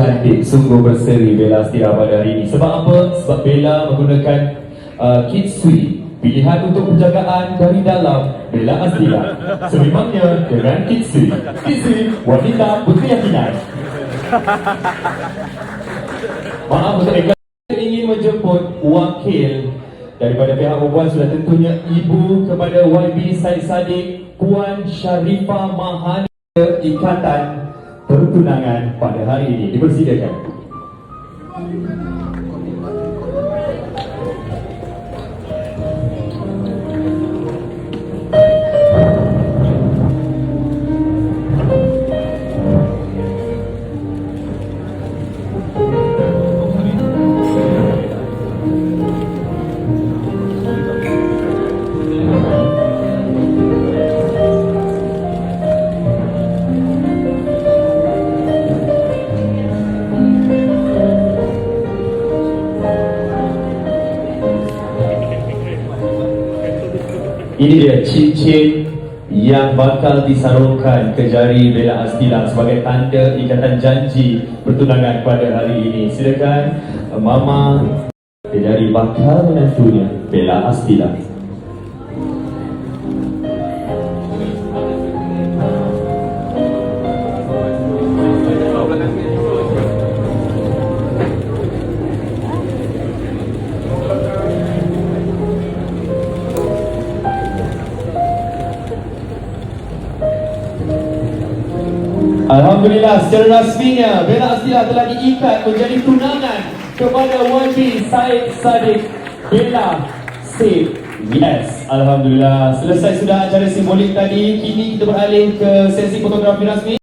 cantik, sungguh berseri Bella Astira pada hari ini. Sebab apa? Sebab Bella menggunakan Kitsui, pilihan untuk penjagaan dari dalam Bella Astira. Sememangnya dengan Kitsui. Kitsui, wanita berkeyakinan. Maaf untuk iklan, ingin menjemput wakil daripada pihak perempuan, sudah tentunya ibu kepada YB Said Sadiq, Puan Sharifah Mahani, ikatan pertunangan pada hari ini. Dipersilakan. Ini dia cincin yang bakal disarungkan ke jari Bella Astira sebagai tanda ikatan janji pertunangan pada hari ini. Silakan Mama ke jari bakal menantunya Bella Astira. Alhamdulillah, secara rasminya Bella Astira telah diikat menjadi tunangan kepada YB Said Sadiq Bella Said. Yes, Alhamdulillah. Selesai sudah acara simbolik tadi. Kini kita beralih ke sesi fotografi rasmi.